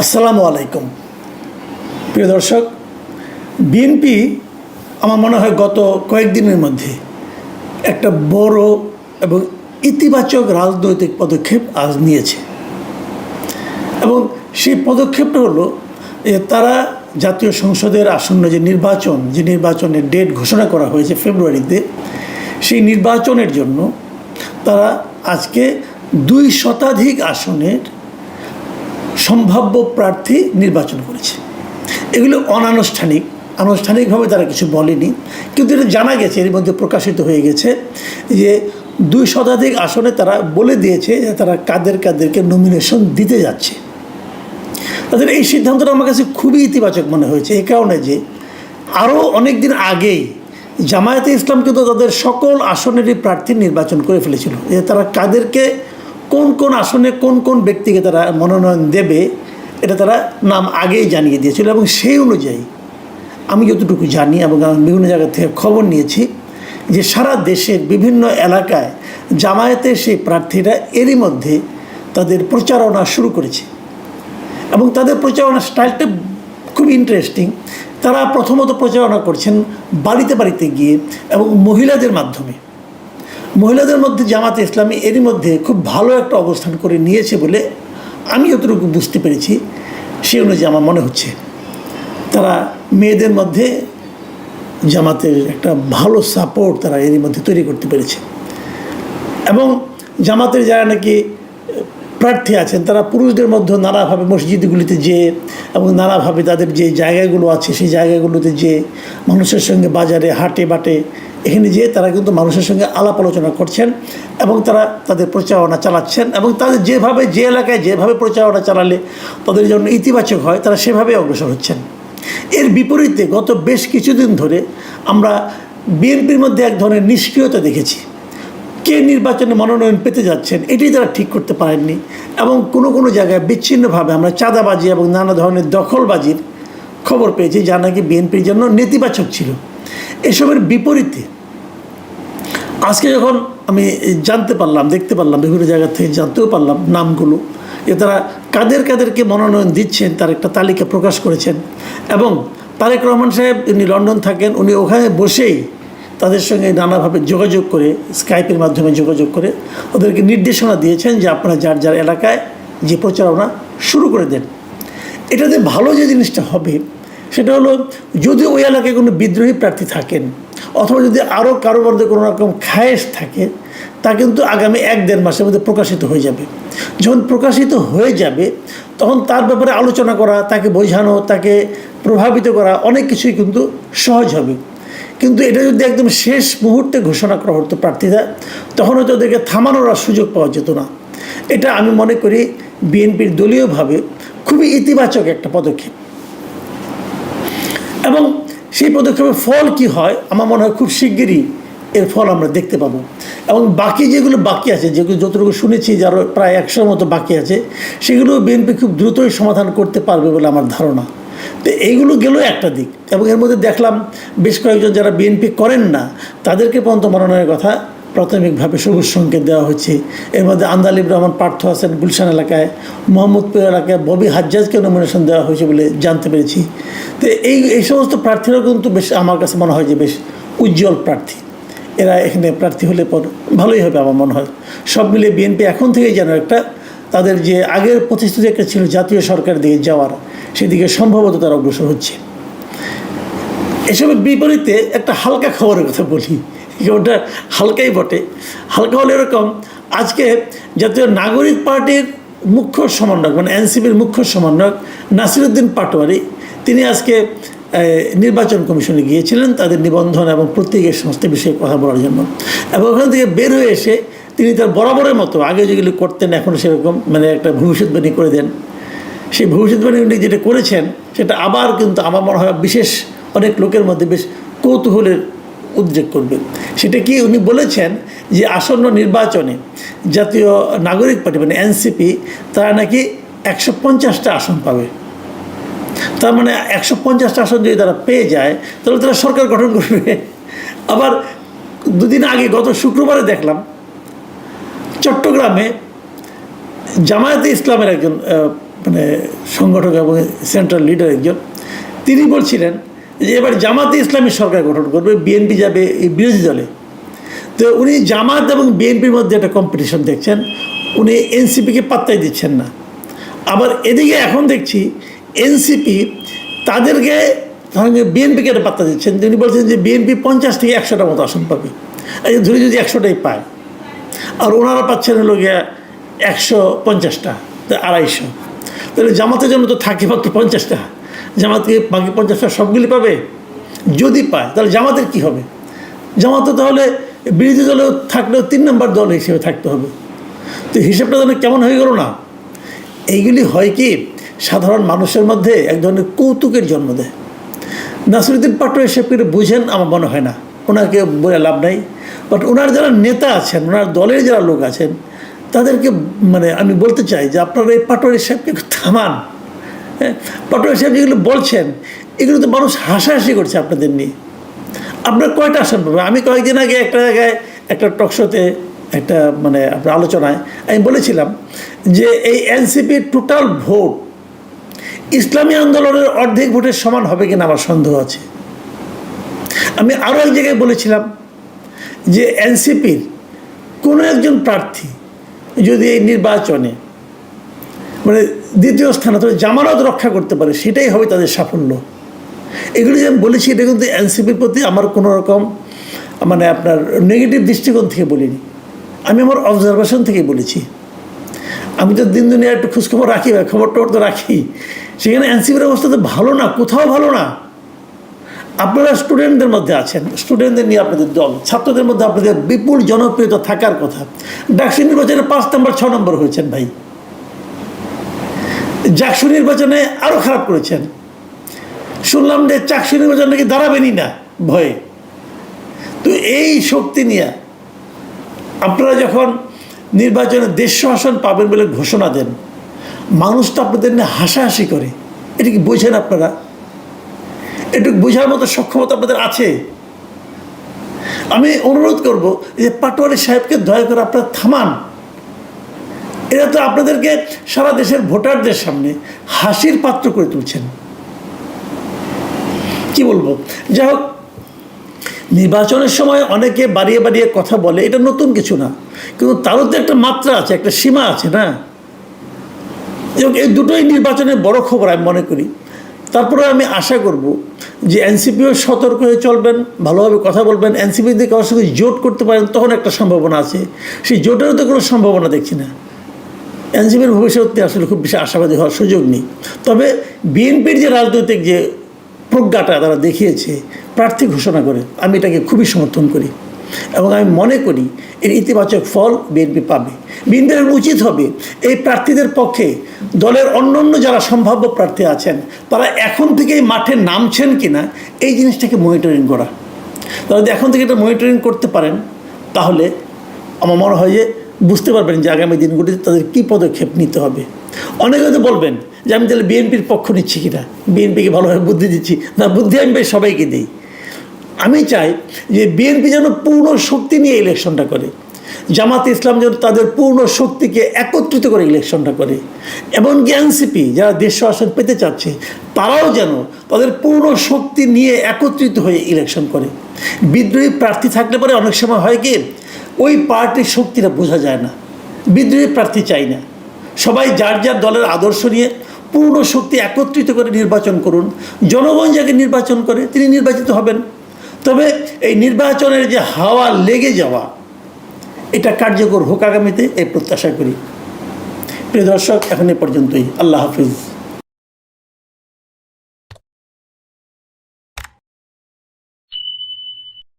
আসসালামু আলাইকুম প্রিয় দর্শক। বিএনপি আমার মনে হয় গত কয়েকদিনের মধ্যে একটা বড় এবং ইতিবাচক রাজনৈতিক পদক্ষেপ আজ নিয়েছে, এবং সেই পদক্ষেপটা হলো যে তারা জাতীয় সংসদের আসন্ন যে নির্বাচনের ডেট ঘোষণা করা হয়েছে ফেব্রুয়ারিতে, সেই নির্বাচনের জন্য তারা আজকে 2 শতাধিক আসনের সম্ভাব্য প্রার্থী নির্বাচন করেছে। এগুলো আনুষ্ঠানিকভাবে তারা কিছু বলেনি, কিন্তু এটা জানা গেছে, এর মধ্যে প্রকাশিত হয়ে গেছে যে 2 শতাধিক আসনে তারা বলে দিয়েছে যে তারা কাদেরকে নমিনেশন দিতে যাচ্ছে। তাদের এই সিদ্ধান্তটা আমার কাছে খুবই ইতিবাচক মনে হয়েছে, এই কারণে যে আরও অনেক দিন আগেই জামায়াতে ইসলাম কিন্তু তাদের সকল আসনেরই প্রার্থী নির্বাচন করে ফেলেছিল, যে তারা কাদেরকে কোন আসনে কোন ব্যক্তিকে তারা মনোনয়ন দেবে এটা তারা নাম আগেই জানিয়ে দিয়েছিল। এবং সেই অনুযায়ী আমি যতটুকু জানি এবং আমি বিভিন্ন জায়গা থেকে খবর নিয়েছি যে সারা দেশের বিভিন্ন এলাকায় জামায়াতের সেই প্রার্থীরা এরই মধ্যে তাদের প্রচারণা শুরু করেছে, এবং তাদের প্রচারণা স্টাইলটা খুব ইন্টারেস্টিং। তারা প্রথমত প্রচারণা করছেন বাড়িতে গিয়ে এবং মহিলাদের মাধ্যমে। মহিলাদের মধ্যে জামাতে ইসলামী এরই মধ্যে খুব ভালো একটা অবস্থান করে নিয়েছে বলে আমি যতটুকু বুঝতে পেরেছি, সেই অনুযায়ী আমার মনে হচ্ছে তারা মেয়েদের মধ্যে জামাতের একটা ভালো সাপোর্ট তারা এরই মধ্যে তৈরি করতে পেরেছে। এবং জামাতের যারা নাকি প্রার্থী আছেন তারা পুরুষদের মধ্যে নানাভাবে মসজিদগুলিতে যেয়ে এবং নানাভাবে তাদের যে জায়গাগুলো আছে সেই জায়গাগুলোতে যেয়ে মানুষের সঙ্গে বাজারে হাটে বাটে এখানে যেয়ে তারা কিন্তু মানুষের সঙ্গে আলাপ আলোচনা করছেন এবং তারা তাদের প্রচারণা চালাচ্ছেন, এবং তাদের যে এলাকায় যেভাবে প্রচারণা চালালে তাদের জন্য ইতিবাচক হয় তারা সেভাবেই অগ্রসর হচ্ছেন। এর বিপরীতে গত বেশ কিছুদিন ধরে আমরা বিএনপির মধ্যে এক ধরনের নিষ্ক্রিয়তা দেখেছি। কে নির্বাচনে মনোনয়ন পেতে যাচ্ছেন এটাই তারা ঠিক করতে পারেননি, এবং কোনো জায়গায় বিচ্ছিন্নভাবে আমরা চাঁদাবাজি এবং নানা ধরনের দখলবাজির খবর পেয়েছি যা নাকি বিএনপির জন্য নেতিবাচক ছিল। এসবের বিপরীতে আজকে যখন আমি দেখতে পারলাম বিভিন্ন জায়গা থেকে জানতেও পারলাম নামগুলো, যে তারা কাদেরকে মনোনয়ন দিচ্ছেন তার একটা তালিকা প্রকাশ করেছেন। এবং তারেক রহমান সাহেব উনি লন্ডন থাকেন, উনি ওখানে বসেই তাদের সঙ্গে নানাভাবে যোগাযোগ করে, স্কাইপের মাধ্যমে যোগাযোগ করে ওদেরকে নির্দেশনা দিয়েছেন যে আপনারা যার এলাকায় যে প্রচারণা শুরু করে দেন। এটাতে ভালো যে জিনিসটা হবে সেটা হলো, যদি ওই এলাকায় কোনো বিদ্রোহী প্রার্থী থাকেন অথবা যদি আরও কারোর মধ্যে কোনো রকম খায়েশ থাকে, তা কিন্তু আগামী 1-1.5 মাসের মধ্যে প্রকাশিত হয়ে যাবে। যখন প্রকাশিত হয়ে যাবে তখন তার ব্যাপারে আলোচনা করা, তাকে বোঝানো, তাকে প্রভাবিত করা অনেক কিছুই কিন্তু সহজ হবে। কিন্তু এটা যদি একদম শেষ মুহূর্তে ঘোষণা করা হতো প্রার্থীরা, তখন হয়তো ওদেরকে থামানোর আর সুযোগ পাওয়া যেত না। এটা আমি মনে করি বিএনপির দলীয়ভাবে খুবই ইতিবাচক একটা পদক্ষেপ, এবং সেই পদক্ষেপের ফল কি হয় আমার মনে হয় খুব শিগগিরই এর ফল আমরা দেখতে পাবো। এবং বাকি যেগুলো বাকি আছে, যেগুলো যতটুকু শুনেছি যে আরও প্রায় 100 মতো বাকি আছে, সেগুলো বিএনপি খুব দ্রুতই সমাধান করতে পারবে বলে আমার ধারণা। তো এইগুলো গেল একটা দিক, এবং এর মধ্যে দেখলাম বেশ কয়েকজন যারা বিএনপি করেন না তাদেরকে পর্যন্ত মনোনয়নের কথা প্রাথমিকভাবে সবুজ সংকেত দেওয়া হচ্ছে। এর মধ্যে আন্দালিব রহমান পার্থ আছেন গুলশান এলাকায়, মোহাম্মদপুর এলাকায় ববি হাজ্জাজকে নমিনেশন দেওয়া হয়েছে বলে জানতে পেরেছি। তো এই সমস্ত প্রার্থীরাও কিন্তু বেশ আমার কাছে মনে হয় যে বেশ উজ্জ্বল প্রার্থী। এরা এখানে প্রার্থী হলে পর ভালোই হবে আমার মনে হয়। সব মিলে বিএনপি এখন থেকেই যেন একটা তাদের যে আগের প্রতিশ্রুতি একটা ছিল জাতীয় সরকার দিকে যাওয়ার, সেদিকে সম্ভবত তারা অগ্রসর হচ্ছে। এসবের বিপরীতে একটা হালকা খবরের কথা বলি, ওটা হালকাই বটে। হালকা হলে এরকম, আজকে জাতীয় নাগরিক পার্টির মুখ্য সমন্বয়ক মানে এনসিপির মুখ্য সমন্বয়ক নাসিরউদ্দিন পাটোয়ারি তিনি আজকে নির্বাচন কমিশনে গিয়েছিলেন তাদের নিবন্ধন এবং প্রত্যেকের সমস্ত বিষয়ে কথা বলার জন্য। এবং ওখান থেকে বের হয়ে এসে তিনি তার বরাবরের মতো আগে যেগুলি করতেন এখন সেরকম মানে একটা ভবিষ্যৎবাণী করে দেন। সেই ভবিষ্যৎবাণী উনি যেটা করেছেন সেটা আবার কিন্তু আমার মনে হয় বিশেষ অনেক লোকের মধ্যে বেশ কৌতূহলের উদ্রেক করবে। সেটা কি উনি বলেছেন যে আসন্ন নির্বাচনে জাতীয় নাগরিক পার্টি মানে এনসিপি তারা নাকি 150টা আসন পাবে। তার মানে 150টা আসন যদি তারা পেয়ে যায় তাহলে তারা সরকার গঠন করবে। আবার দুদিন আগে গত শুক্রবারে দেখলাম চট্টগ্রামে জামায়াতে ইসলামের একজন মানে সংগঠক এবং সেন্ট্রাল লিডার একজন, তিনি বলছিলেন যে এবার জামাতে ইসলামী সরকার গঠন করবে, বিএনপি যাবে এই বিরোধী দলে। তো উনি জামাত এবং বিএনপির মধ্যে একটা কম্পিটিশন দেখছেন, উনি এনসিপিকে পাত্তাই দিচ্ছেন না। আবার এদিকে এখন দেখছি এনসিপি তাদেরকে বিএনপিকে একটা পাত্তা দিচ্ছেন। তিনি বলছেন যে বিএনপি 50 থেকে 100টা মতো আসন পাবে, ধরে যদি 100টাই পায়, আর ওনারা পাচ্ছেন হলো গিয়া 150টা, 250, তাহলে জামাতের জন্য তো থাকে মাত্র 50টা, জামাতকে বাকি 50টা সবগুলি পাবে। যদি পায় তাহলে জামাতের কি হবে? জামাতে তাহলে বিরোধী দলে থাকলেও 3 নম্বর দল হিসেবে থাকতে হবে। তো হিসেবটা যেন কেমন হয়ে গেল না? এইগুলি হয় কি সাধারণ মানুষের মধ্যে এক ধরনের কৌতুকের জন্ম দেয়। নাসিরুদ্দিন পাটোয়ারি সাহেবকে বুঝেন আমার মনে হয় না, ওনাকে বলে লাভ নাই। বাট ওনার যারা নেতা আছেন, ওনার দলের যারা লোক আছেন, তাদেরকে মানে আমি বলতে চাই যে আপনারা এই পাটোয়ারি সাহেবকে থামান। হ্যাঁ, পাটোয়ারি সাহেব যেগুলো বলছেন এগুলো তো মানুষ হাসাহাসি করছে আপনাদের নিয়ে। আপনার কয়টা আসন পাবে? আমি কয়েকদিন আগে একটা জায়গায় একটা টকশোতে একটা মানে আপনার আলোচনায় আমি বলেছিলাম যে এই এনসিপির টোটাল ভোট ইসলামী আন্দোলনের অর্ধেক ভোটের সমান হবে কিনা আমার সন্দেহ আছে। আমি আরও এক জায়গায় বলেছিলাম যে এনসিপির কোনো একজন প্রার্থী যদি এই নির্বাচনে মানে দ্বিতীয় স্থান অথবা জামানত রক্ষা করতে পারে, সেটাই হবে তাদের সাফল্য। এগুলি যে আমি বলেছি এটা কিন্তু এনসিপির প্রতি আমার কোনো রকম মানে আপনার নেগেটিভ দৃষ্টিকোণ থেকে বলিনি, আমি আমার অবজারভেশন থেকে বলেছি। আমি তো দিন দুনিয়া একটু খোঁজখবর রাখি, খবর টবর তো রাখি। সেখানে এনসিপির অবস্থা তো ভালো না, কোথাও ভালো না। আপনারা স্টুডেন্টদের মধ্যে আছেন, স্টুডেন্টদের নিয়ে আপনাদের দল, ছাত্রদের মধ্যে আপনাদের বিপুল জনপ্রিয়তা থাকার কথা। ডাকসু নির্বাচনে 5 নম্বর 6 নম্বর হয়েছেন ভাই। জাকসু নির্বাচনে আরও খারাপ করেছেন। শুনলাম যে চাকসু নির্বাচন নাকি দাঁড়াবেনই না ভয়ে। তো এই শক্তি নিয়ে আপনারা যখন নির্বাচনে 150 আসন পাবেন বলে ঘোষণা দেন, মানুষ তো আপনাদের নিয়ে হাসাহাসি করে। এটা কি বোঝেন আপনারা? একটু বোঝার মতো সক্ষমতা আপনাদের আছে? আমি অনুরোধ করব যে পাটোয়ারি সাহেবকে দয়া করে আপনারা থামান। এরা তো আপনাদেরকে সারা দেশের ভোটারদের সামনে হাসির পাত্র করে তুলছেন। কি বলবো, যাই হোক, নির্বাচনের সময় অনেকে বাড়িয়ে বাড়িয়ে কথা বলে, এটা নতুন কিছু না, কিন্তু তারও তো একটা মাত্রা আছে, একটা সীমা আছে না। এবং এই দুটোই নির্বাচনের বড় খবর আমি মনে করি। তারপরে আমি আশা করব যে এনসিপিও সতর্ক হয়ে চলবেন, ভালোভাবে কথা বলবেন। এনসিপি যদি কারোর সঙ্গে জোট করতে পারেন তখন একটা সম্ভাবনা আছে, সেই জোটেরও তো কোনো সম্ভাবনা দেখছি না। এনসিপির ভবিষ্যতে আসলে খুব বেশি আশাবাদী হওয়ার সুযোগ নেই। তবে বিএনপির যে রাজনৈতিক যে প্রজ্ঞাটা তারা দেখিয়েছে প্রার্থী ঘোষণা করে, আমি এটাকে খুবই সমর্থন করি এবং আমি মনে করি এর ইতিবাচক ফল বিএনপি পাবে। বিএনপির উচিত হবে এই প্রার্থীদের পক্ষে দলের অন্যান্য যারা সম্ভাব্য প্রার্থী আছেন তারা এখন থেকেই মাঠে নামছেন কিনা এই জিনিসটাকে মনিটরিং করা। তারা যদি এখন থেকে এটা মনিটরিং করতে পারেন তাহলে আমার মনে হয় যে বুঝতে পারবেন যে আগামী দিনগুলিতে তাদের কী পদক্ষেপ নিতে হবে। অনেকে হয়তো বলবেন যে আমি তাহলে বিএনপির পক্ষ নিচ্ছি কিনা, বিএনপিকে ভালোভাবে বুদ্ধি দিচ্ছি না। বুদ্ধি আমি সবাইকে দিই। আমি চাই যে বিএনপি যেন পূর্ণ শক্তি নিয়ে ইলেকশনটা করে, জামাতে ইসলাম যেন তাদের পূর্ণ শক্তিকে একত্রিত করে ইলেকশনটা করে, এমনকি এনসিপি যারা 150 আসন পেতে চাচ্ছে তারাও যেন তাদের পূর্ণ শক্তি নিয়ে একত্রিত হয়ে ইলেকশন করে। বিদ্রোহী প্রার্থী থাকলে পরে অনেক সময় হয় কি ওই পার্টির শক্তিটা বোঝা যায় না। বিদ্রোহী প্রার্থী চাই না, সবাই যার যার দলের আদর্শ নিয়ে পূর্ণ শক্তি একত্রিত করে নির্বাচন করুন। জনগণ যাকে নির্বাচন করে তিনি নির্বাচিত হবেন। তবে এই নির্বাচনের যে হাওয়া লেগে যাওয়া এটা কার্যকর হোক আগামীতে, এই প্রত্যাশা করি। প্রিয় দর্শক, এখন এ পর্যন্তই। আল্লাহ হাফিজ।